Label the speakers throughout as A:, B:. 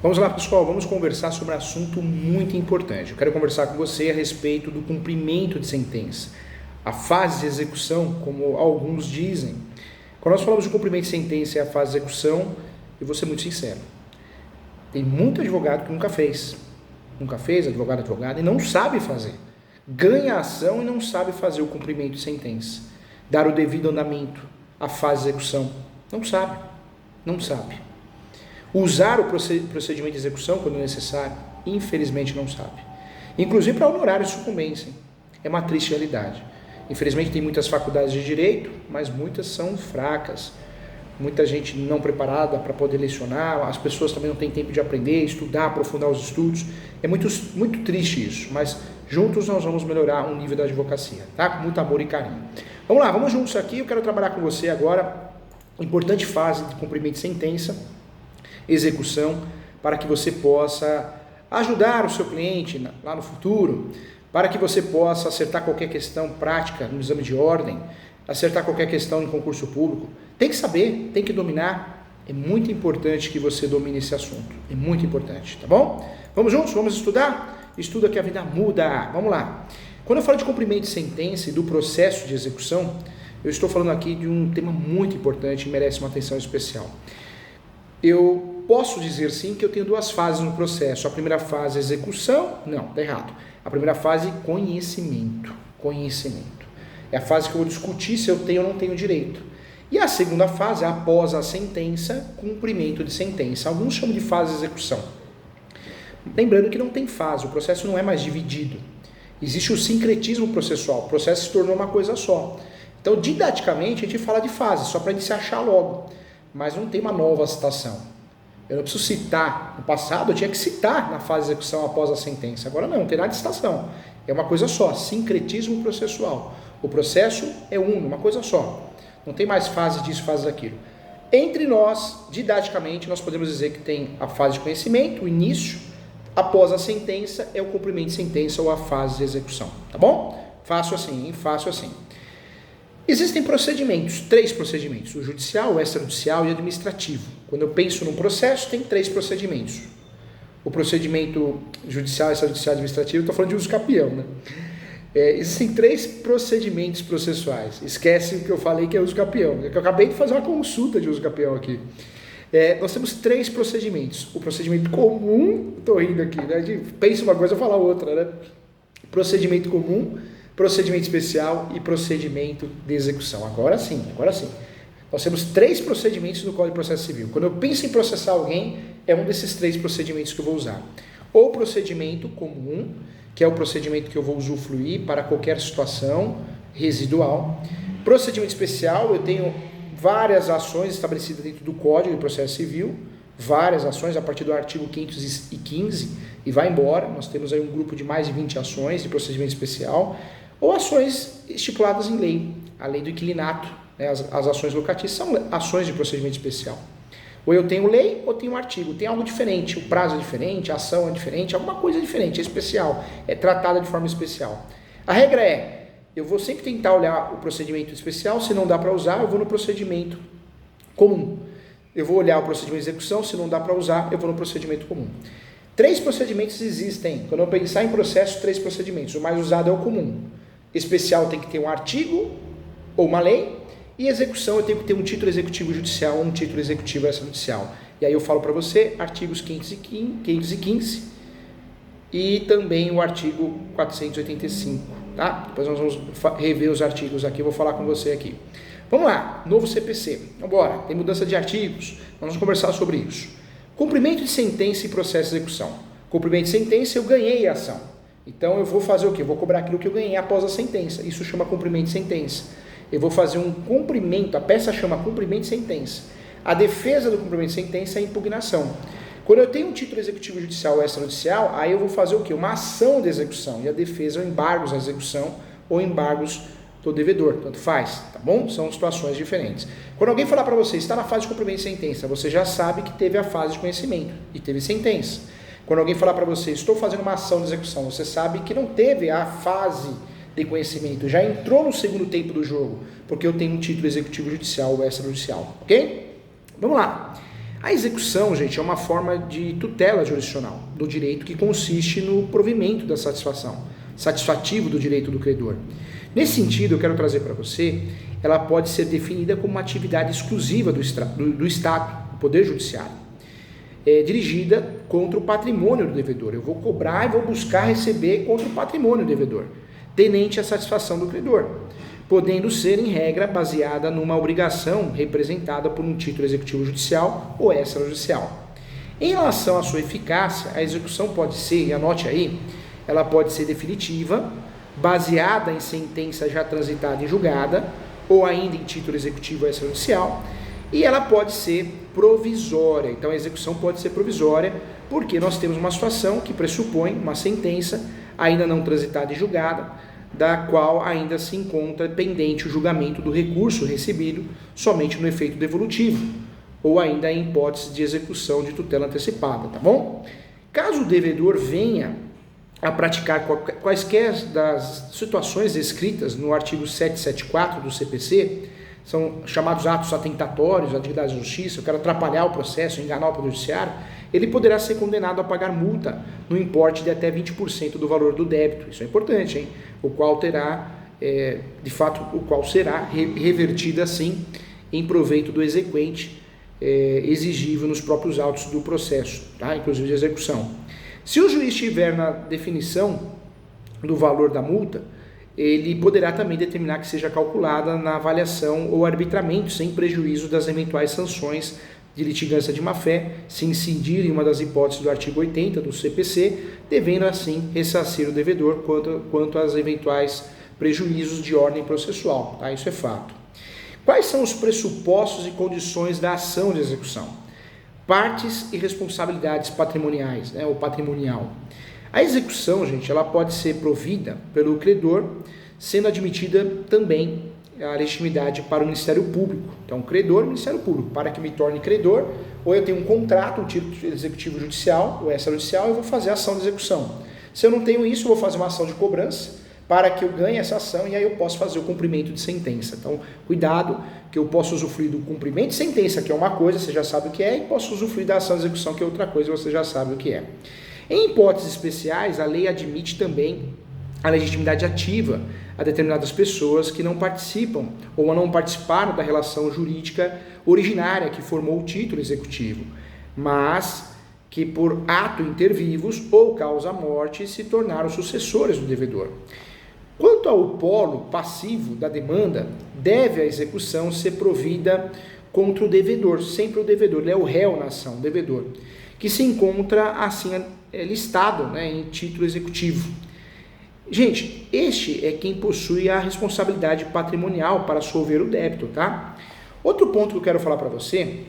A: Vamos lá, pessoal, vamos conversar sobre um assunto muito importante. Eu quero conversar com você a respeito do cumprimento de sentença, a fase de execução, como alguns dizem. Quando nós falamos de cumprimento de sentença e a fase de execução, eu vou ser muito sincero. Tem muito advogado que nunca fez, advogada, e não sabe fazer. Ganha a ação e não sabe fazer o cumprimento de sentença, dar o devido andamento, a fase de execução. Não sabe. Usar o procedimento de execução quando necessário, infelizmente não sabe. Inclusive para honorários de sucumbência. É uma triste realidade. Infelizmente tem muitas faculdades de direito, mas muitas são fracas. Muita gente não preparada para poder lecionar, as pessoas também não têm tempo de aprender, estudar, aprofundar os estudos. É muito triste isso, mas juntos nós vamos melhorar o nível da advocacia, tá? Com muito amor e carinho. Vamos lá, vamos juntos aqui. Eu quero trabalhar com você agora, importante fase de cumprimento de sentença, execução, para que você possa ajudar o seu cliente lá no futuro, para que você possa acertar qualquer questão prática no exame de ordem, acertar qualquer questão em concurso público. Tem que saber, tem que dominar. É muito importante que você domine esse assunto. É muito importante, tá bom? Vamos juntos? Vamos estudar? Estuda que a vida muda. Vamos lá. Quando eu falo de cumprimento de sentença e do processo de execução, eu estou falando aqui de um tema muito importante e merece uma atenção especial. Eu posso dizer sim que eu tenho duas fases no processo. A primeira fase é execução. Não, tá errado. A primeira fase é conhecimento. É a fase que eu vou discutir se eu tenho ou não tenho direito. E a segunda fase, após a sentença, cumprimento de sentença. Alguns chamam de fase de execução. Lembrando que não tem fase, o processo não é mais dividido. Existe o sincretismo processual, o processo se tornou uma coisa só. Então, didaticamente, a gente fala de fase, só para ele se achar logo. Mas não tem uma nova citação. Eu não preciso citar. No passado, eu tinha que citar na fase de execução após a sentença. Agora não tem nada de citação. É uma coisa só, sincretismo processual. O processo é uma coisa só. Não tem mais fase disso, fase daquilo. Entre nós, didaticamente, nós podemos dizer que tem a fase de conhecimento, o início, após a sentença é o cumprimento de sentença ou a fase de execução. Tá bom? Fácil assim. Existem procedimentos, 3 procedimentos, o judicial, o extrajudicial e administrativo. Quando eu penso num processo, tem 3 procedimentos. O procedimento judicial, extrajudicial e administrativo, estou falando de uso capião, né? Existem 3 procedimentos processuais. Esquece o que eu falei que é uso capião. Eu acabei de fazer uma consulta de uso capião aqui. Nós temos 3 procedimentos. O procedimento comum, estou rindo aqui, né? Pensa uma coisa, eu falo outra, né? Procedimento comum, procedimento especial e procedimento de execução. Agora sim. Nós temos 3 procedimentos no Código de Processo Civil. Quando eu penso em processar alguém, é um desses 3 procedimentos que eu vou usar. Ou procedimento comum, que é o procedimento que eu vou usufruir para qualquer situação residual. Procedimento especial, eu tenho várias ações estabelecidas dentro do Código de Processo Civil, várias ações a partir do artigo 515 e vai embora. Nós temos aí um grupo de mais de 20 ações de procedimento especial, ou ações estipuladas em lei, a lei do inquilinato, né? As ações locatícias são ações de procedimento especial. Ou eu tenho lei ou tenho artigo, tem algo diferente, o prazo é diferente, a ação é diferente, alguma coisa é diferente, é especial, é tratada de forma especial. A regra é, eu vou sempre tentar olhar o procedimento especial, se não dá para usar, eu vou no procedimento comum. Eu vou olhar o procedimento de execução, se não dá para usar, eu vou no procedimento comum. 3 procedimentos existem, quando eu pensar em processo, 3 procedimentos, o mais usado é o comum. Especial tem que ter um artigo ou uma lei, e execução eu tenho que ter um título executivo judicial ou um título executivo extrajudicial. E aí eu falo para você, artigos 515 e também o artigo 485, tá? Depois nós vamos rever os artigos aqui, eu vou falar com você aqui. Vamos lá, novo CPC, vamos embora, tem mudança de artigos, vamos conversar sobre isso. Cumprimento de sentença e processo de execução. Cumprimento de sentença, eu ganhei a ação. Então eu vou fazer o quê? Eu vou cobrar aquilo que eu ganhei após a sentença. Isso chama cumprimento de sentença. Eu vou fazer um cumprimento, a peça chama cumprimento de sentença. A defesa do cumprimento de sentença é a impugnação. Quando eu tenho um título executivo judicial ou extrajudicial, aí eu vou fazer o quê? Uma ação de execução. E a defesa é embargos à execução ou embargos do devedor, tanto faz, tá bom? São situações diferentes. Quando alguém falar para você, está na fase de cumprimento de sentença, você já sabe que teve a fase de conhecimento e teve sentença. Quando alguém falar para você, estou fazendo uma ação de execução, você sabe que não teve a fase de conhecimento, já entrou no segundo tempo do jogo, porque eu tenho um título executivo judicial ou extrajudicial, ok? Vamos lá. A execução, gente, é uma forma de tutela jurisdicional do direito que consiste no provimento da satisfação, satisfativo do direito do credor. Nesse sentido, eu quero trazer para você, ela pode ser definida como uma atividade exclusiva do Estado, do Poder Judiciário, dirigida contra o patrimônio do devedor. Eu vou cobrar e vou buscar receber contra o patrimônio do devedor, tenente à satisfação do credor, podendo ser, em regra, baseada numa obrigação representada por um título executivo judicial ou extrajudicial. Em relação à sua eficácia, a execução pode ser, e anote aí, ela pode ser definitiva, baseada em sentença já transitada e julgada, ou ainda em título executivo ou extrajudicial, e ela pode ser provisória. Então a execução pode ser provisória, porque nós temos uma situação que pressupõe uma sentença ainda não transitada e julgada, da qual ainda se encontra pendente o julgamento do recurso recebido somente no efeito devolutivo, ou ainda em hipótese de execução de tutela antecipada, tá bom? Caso o devedor venha a praticar quaisquer das situações descritas no artigo 774 do CPC, são chamados atos atentatórios, atividades de justiça, eu quero atrapalhar o processo, enganar o Poder Judiciário, ele poderá ser condenado a pagar multa no importe de até 20% do valor do débito. Isso é importante, hein? O qual terá, de fato, o qual será revertido assim em proveito do exequente, exigível nos próprios autos do processo, tá? Inclusive de execução. Se o juiz tiver na definição do valor da multa, ele poderá também determinar que seja calculada na avaliação ou arbitramento, sem prejuízo das eventuais sanções de litigância de má-fé, se incidir em uma das hipóteses do artigo 80 do CPC, devendo assim ressarcir o devedor quanto às eventuais prejuízos de ordem processual, tá? Isso é fato. Quais são os pressupostos e condições da ação de execução? Partes e responsabilidades patrimoniais, né, ou patrimonial. A execução, gente, ela pode ser provida pelo credor, sendo admitida também a legitimidade para o Ministério Público. Então, credor, Ministério Público, para que me torne credor, ou eu tenho um contrato, um título executivo judicial ou extrajudicial, eu vou fazer a ação de execução. Se eu não tenho isso, eu vou fazer uma ação de cobrança para que eu ganhe essa ação e aí eu posso fazer o cumprimento de sentença. Então, cuidado, que eu posso usufruir do cumprimento de sentença, que é uma coisa, você já sabe o que é, e posso usufruir da ação de execução, que é outra coisa, você já sabe o que é. Em hipóteses especiais, a lei admite também a legitimidade ativa a determinadas pessoas que não participam ou não participaram da relação jurídica originária que formou o título executivo, mas que por ato inter vivos ou causa morte se tornaram sucessores do devedor. Quanto ao polo passivo da demanda, deve a execução ser provida contra o devedor, sempre o devedor, ele é o réu na ação, o devedor, que se encontra assim listado, né, em título executivo. Gente, este é quem possui a responsabilidade patrimonial para solver o débito, tá? Outro ponto que eu quero falar para você,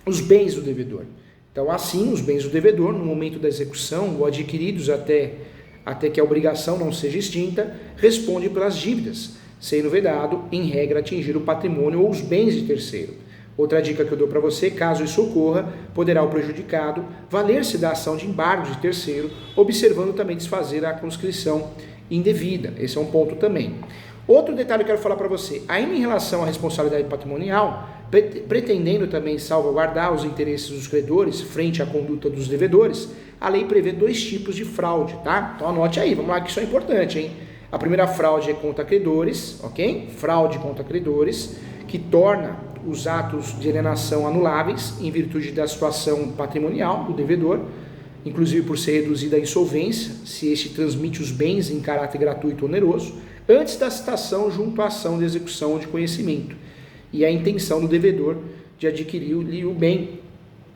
A: os bens do devedor. Então, assim, os bens do devedor, no momento da execução, ou adquiridos até que a obrigação não seja extinta, responde pelas dívidas, sendo vedado, em regra, atingir o patrimônio ou os bens de terceiro. Outra dica que eu dou para você, caso isso ocorra, poderá o prejudicado valer-se da ação de embargo de terceiro, observando também desfazer a conscrição indevida. Esse é um ponto também. Outro detalhe que eu quero falar para você, ainda em relação à responsabilidade patrimonial, pretendendo também salvaguardar os interesses dos credores frente à conduta dos devedores, a lei prevê 2 tipos de fraude, tá? Então anote aí, vamos lá que isso é importante, hein? A primeira fraude é contra credores, ok? Fraude contra credores, que torna os atos de alienação anuláveis em virtude da situação patrimonial do devedor, inclusive por ser reduzida a insolvência, se este transmite os bens em caráter gratuito ou oneroso, antes da citação junto à ação de execução ou de conhecimento, e a intenção do devedor de adquirir o bem,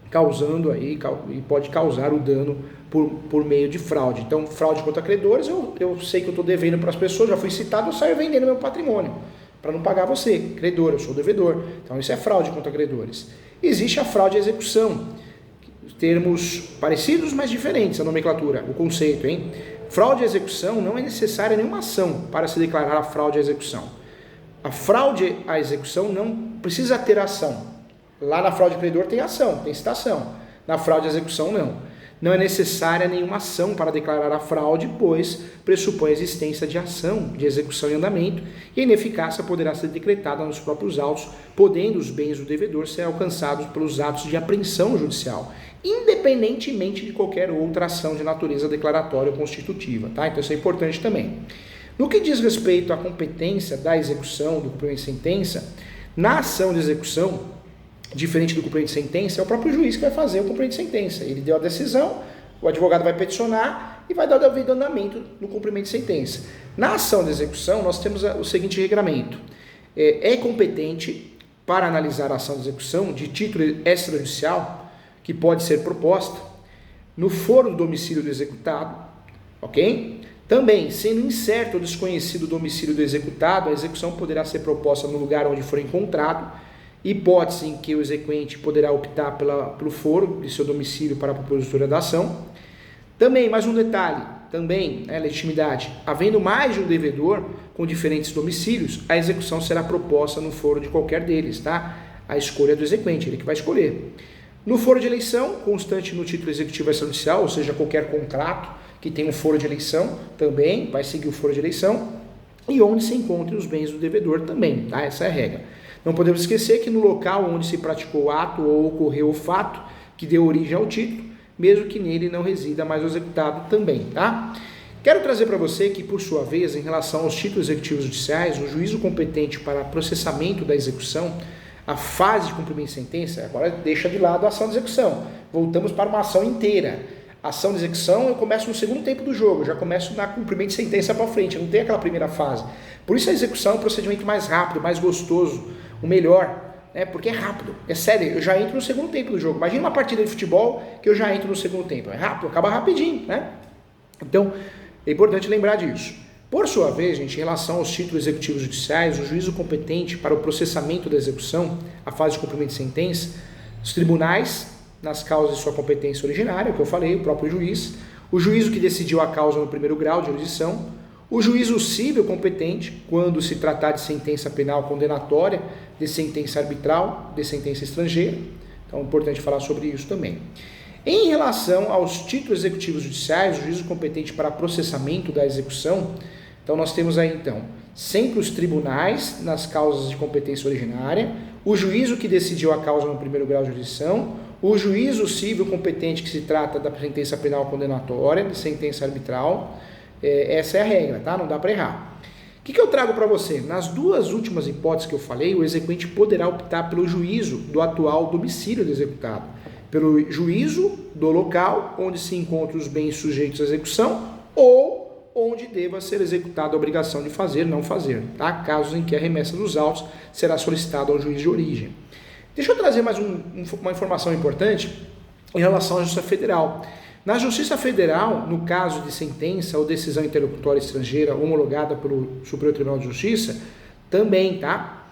A: causando aí, e pode causar o dano por meio de fraude. Então, fraude contra credores, eu sei que eu estou devendo para as pessoas, já fui citado, eu saio vendendo meu patrimônio, para não pagar você, credor, eu sou devedor. Então, isso é fraude contra credores. Existe a fraude à execução, termos parecidos, mas diferentes, a nomenclatura, o conceito, hein? Fraude à execução não é necessária nenhuma ação para se declarar a fraude à execução. A fraude à execução não precisa ter ação. Lá na fraude credor tem ação, tem citação. Na fraude à execução não. não é necessária nenhuma ação para declarar a fraude, pois pressupõe a existência de ação de execução em andamento e a ineficácia poderá ser decretada nos próprios autos, podendo os bens do devedor ser alcançados pelos atos de apreensão judicial, independentemente de qualquer outra ação de natureza declaratória ou constitutiva, tá? Então isso é importante também. No que diz respeito à competência da execução do cumprimento de sentença, na ação de execução, diferente do cumprimento de sentença, é o próprio juiz que vai fazer o cumprimento de sentença. Ele deu a decisão, o advogado vai peticionar e vai dar o devido andamento no cumprimento de sentença. Na ação de execução, nós temos o seguinte regramento. É competente para analisar a ação de execução de título extrajudicial, que pode ser proposta no foro do domicílio do executado, ok? Também, sendo incerto ou desconhecido o domicílio do executado, a execução poderá ser proposta no lugar onde for encontrado, hipótese em que o exequente poderá optar pelo foro de seu domicílio para a propositura da ação. Também, mais um detalhe, legitimidade. Havendo mais de um devedor com diferentes domicílios, a execução será proposta no foro de qualquer deles, tá? A escolha do exequente, ele que vai escolher. No foro de eleição, constante no título executivo extrajudicial, ou seja, qualquer contrato que tem um foro de eleição, também vai seguir o foro de eleição, e onde se encontrem os bens do devedor também, tá? Essa é a regra. Não podemos esquecer que no local onde se praticou o ato ou ocorreu o fato que deu origem ao título, mesmo que nele não resida mais o executado também, tá? Quero trazer para você que, por sua vez, em relação aos títulos executivos judiciais, o juízo competente para processamento da execução, a fase de cumprimento de sentença, agora deixa de lado a ação de execução, voltamos para uma ação inteira. A ação de execução eu começo no segundo tempo do jogo, já começo na cumprimento de sentença para frente, não tem aquela primeira fase. Por isso a execução é um procedimento mais rápido, mais gostoso, o melhor, né? Porque é rápido, é sério, eu já entro no segundo tempo do jogo. Imagina uma partida de futebol que eu já entro no segundo tempo, é rápido, acaba rapidinho, né? Então, é importante lembrar disso. Por sua vez, gente, em relação aos títulos executivos judiciais, o juízo competente para o processamento da execução, a fase de cumprimento de sentença, os tribunais, nas causas de sua competência originária, o que eu falei, o próprio juiz, o juízo que decidiu a causa no primeiro grau de jurisdição, o juízo civil competente, quando se tratar de sentença penal condenatória, de sentença arbitral, de sentença estrangeira. Então é importante falar sobre isso também. Em relação aos títulos executivos judiciais, o juízo competente para processamento da execução, então nós temos aí sempre os tribunais nas causas de competência originária, o juízo que decidiu a causa no primeiro grau de jurisdição, o juízo civil competente que se trata da sentença penal condenatória, de sentença arbitral, essa é a regra, tá? Não dá para errar. O que eu trago para você? Nas duas últimas hipóteses que eu falei, o exequente poderá optar pelo juízo do atual domicílio do executado, pelo juízo do local onde se encontram os bens sujeitos à execução ou onde deva ser executada a obrigação de fazer, não fazer, tá? Casos em que a remessa dos autos será solicitada ao juiz de origem. Deixa eu trazer mais uma informação importante em relação à Justiça Federal. Na Justiça Federal, no caso de sentença ou decisão interlocutória estrangeira homologada pelo Superior Tribunal de Justiça, também, tá?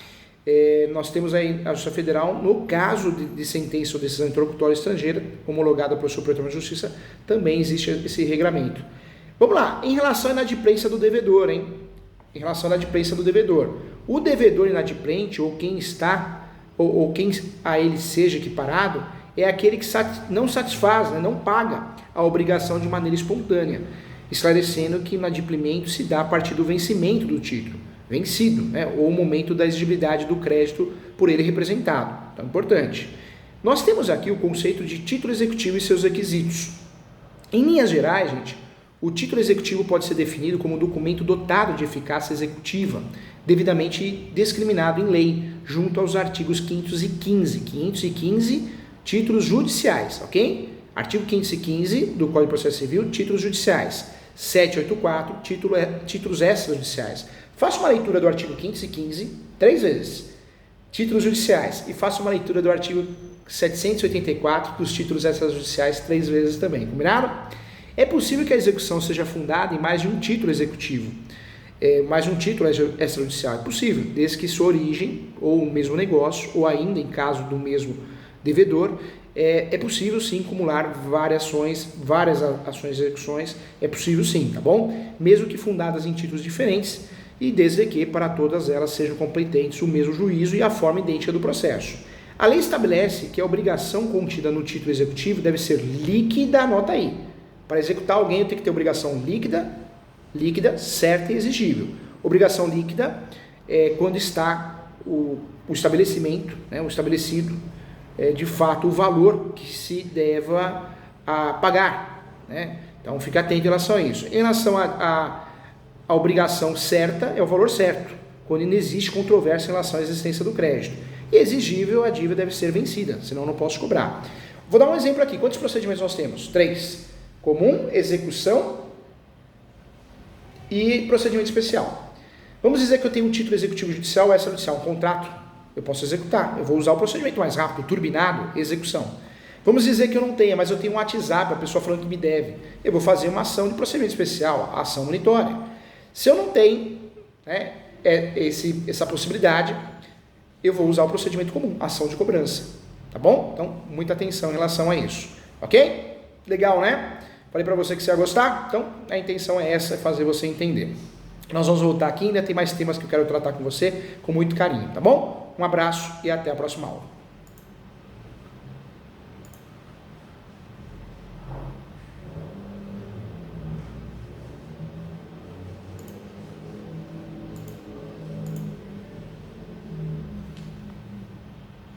A: Nós temos aí a Justiça Federal, no caso de sentença ou decisão interlocutória estrangeira homologada pelo Superior Tribunal de Justiça, também existe esse regramento. Vamos lá, em relação à inadimplência do devedor, hein? Em relação à inadimplência do devedor. O devedor inadimplente, ou quem está, ou quem a ele seja equiparado, é aquele que não satisfaz, né, não paga a obrigação de maneira espontânea, esclarecendo que o inadimplemento se dá a partir do vencimento do título, vencido, né, ou o momento da exigibilidade do crédito por ele representado. Então, importante. Nós temos aqui o conceito de título executivo e seus requisitos. Em linhas gerais, gente, o título executivo pode ser definido como um documento dotado de eficácia executiva, devidamente discriminado em lei, junto aos artigos 515 títulos judiciais, ok? Artigo 515 do Código de Processo Civil, títulos judiciais. 784, títulos extrajudiciais. Faça uma leitura do artigo 515 3 vezes, títulos judiciais, e faça uma leitura do artigo 784 dos títulos extrajudiciais 3 vezes também, combinado? É possível que a execução seja fundada em mais de um título executivo, mais um título extrajudicial. É possível, desde que sua origem, ou o mesmo negócio, ou ainda em caso do mesmo devedor, é possível sim acumular várias ações de execuções, é possível sim, tá bom? Mesmo que fundadas em títulos diferentes, e desde que para todas elas sejam competentes o mesmo juízo e a forma idêntica do processo. A lei estabelece que a obrigação contida no título executivo deve ser líquida, anota aí. Para executar alguém eu tenho que ter obrigação líquida, certa e exigível. Obrigação líquida é quando está o estabelecimento, né, o estabelecido, de fato o valor que se deva a pagar, né? Então fica atento em relação a isso. Em relação à obrigação certa, é o valor certo, quando não existe controvérsia em relação à existência do crédito. E exigível, a dívida deve ser vencida, senão eu não posso cobrar. Vou dar um exemplo aqui. Quantos procedimentos nós temos? 3. Comum, execução e procedimento especial. Vamos dizer que eu tenho um título executivo judicial ou extrajudicial, um contrato. Eu posso executar. Eu vou usar o procedimento mais rápido, turbinado, execução. Vamos dizer que eu não tenha, mas eu tenho um WhatsApp, a pessoa falando que me deve. Eu vou fazer uma ação de procedimento especial, ação monitória. Se eu não tenho, né, essa possibilidade, eu vou usar o procedimento comum, ação de cobrança. Tá bom? Então, muita atenção em relação a isso. Ok? Legal, né? Falei para você que você ia gostar, então a intenção é essa, é fazer você entender. Nós vamos voltar aqui, ainda tem mais temas que eu quero tratar com você com muito carinho, tá bom? Um abraço e até a próxima aula.